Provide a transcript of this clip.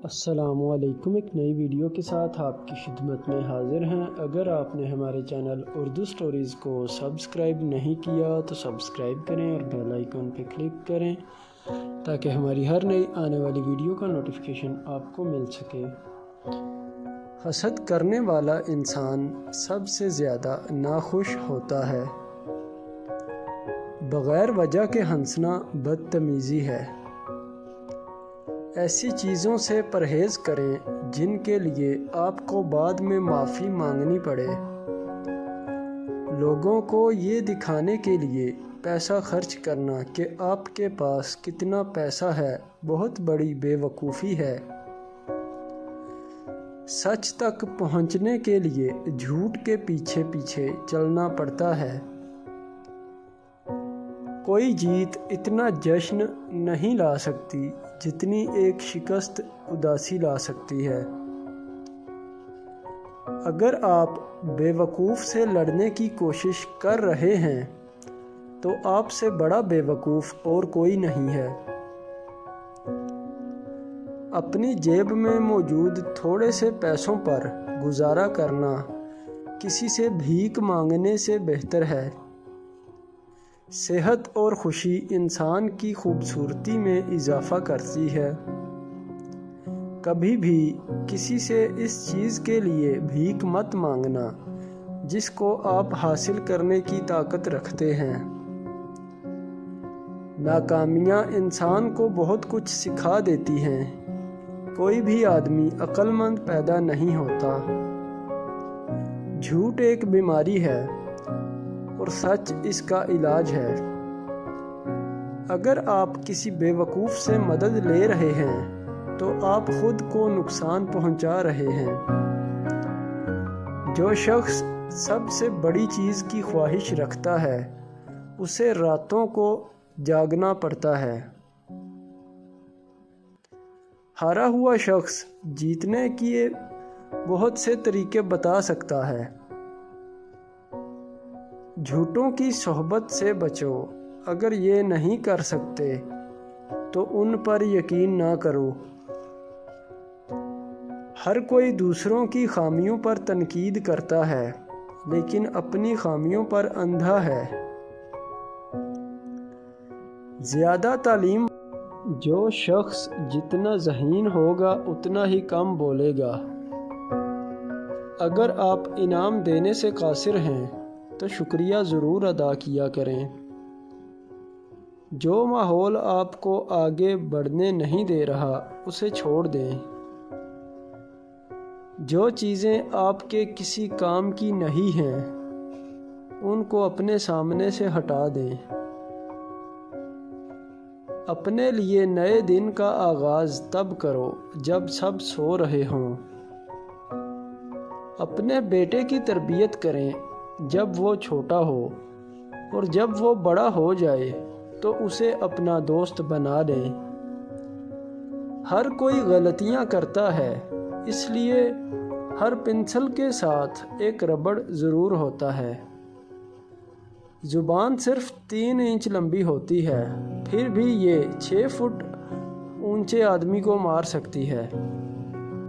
السلام علیکم، ایک نئی ویڈیو کے ساتھ آپ کی خدمت میں حاضر ہیں۔ اگر آپ نے ہمارے چینل اردو سٹوریز کو سبسکرائب نہیں کیا تو سبسکرائب کریں اور بیل آئیکن پہ کلک کریں تاکہ ہماری ہر نئی آنے والی ویڈیو کا نوٹیفیکیشن آپ کو مل سکے۔ حسد کرنے والا انسان سب سے زیادہ ناخوش ہوتا ہے۔ بغیر وجہ کے ہنسنا بدتمیزی ہے۔ ایسی چیزوں سے پرہیز کریں جن کے لیے آپ کو بعد میں معافی مانگنی پڑے۔ لوگوں کو یہ دکھانے کے لیے پیسہ خرچ کرنا کہ آپ کے پاس کتنا پیسہ ہے بہت بڑی بے وقوفی ہے۔ سچ تک پہنچنے کے لیے جھوٹ کے پیچھے پیچھے چلنا پڑتا ہے۔ کوئی جیت اتنا جشن نہیں لا سکتی جتنی ایک شکست اداسی لا سکتی ہے۔ اگر آپ بے وقوف سے لڑنے کی کوشش کر رہے ہیں تو آپ سے بڑا بے وقوف اور کوئی نہیں ہے۔ اپنی جیب میں موجود تھوڑے سے پیسوں پر گزارا کرنا کسی سے بھیک مانگنے سے بہتر ہے۔ صحت اور خوشی انسان کی خوبصورتی میں اضافہ کرتی ہے۔ کبھی بھی کسی سے اس چیز کے لیے بھیک مت مانگنا جس کو آپ حاصل کرنے کی طاقت رکھتے ہیں۔ ناکامیاں انسان کو بہت کچھ سکھا دیتی ہیں۔ کوئی بھی آدمی عقل مند پیدا نہیں ہوتا۔ جھوٹ ایک بیماری ہے اور سچ اس کا علاج ہے۔ اگر آپ کسی بے وقوف سے مدد لے رہے ہیں تو آپ خود کو نقصان پہنچا رہے ہیں۔ جو شخص سب سے بڑی چیز کی خواہش رکھتا ہے اسے راتوں کو جاگنا پڑتا ہے۔ ہارا ہوا شخص جیتنے کے بہت سے طریقے بتا سکتا ہے۔ جھوٹوں کی صحبت سے بچو۔ اگر یہ نہیں کر سکتے تو ان پر یقین نہ کرو۔ ہر کوئی دوسروں کی خامیوں پر تنقید کرتا ہے لیکن اپنی خامیوں پر اندھا ہے۔ زیادہ تعلیم جو شخص جتنا ذہین ہوگا اتنا ہی کم بولے گا۔ اگر آپ انعام دینے سے قاصر ہیں تو شکریہ ضرور ادا کیا کریں۔ جو ماحول آپ کو آگے بڑھنے نہیں دے رہا اسے چھوڑ دیں۔ جو چیزیں آپ کے کسی کام کی نہیں ہیں ان کو اپنے سامنے سے ہٹا دیں۔ اپنے لیے نئے دن کا آغاز تب کرو جب سب سو رہے ہوں۔ اپنے بیٹے کی تربیت کریں جب وہ چھوٹا ہو اور جب وہ بڑا ہو جائے تو اسے اپنا دوست بنا لیں۔ ہر کوئی غلطیاں کرتا ہے، اس لیے ہر پنسل کے ساتھ ایک ربڑ ضرور ہوتا ہے۔ زبان صرف 3 انچ لمبی ہوتی ہے، پھر بھی یہ 6 فٹ اونچے آدمی کو مار سکتی ہے۔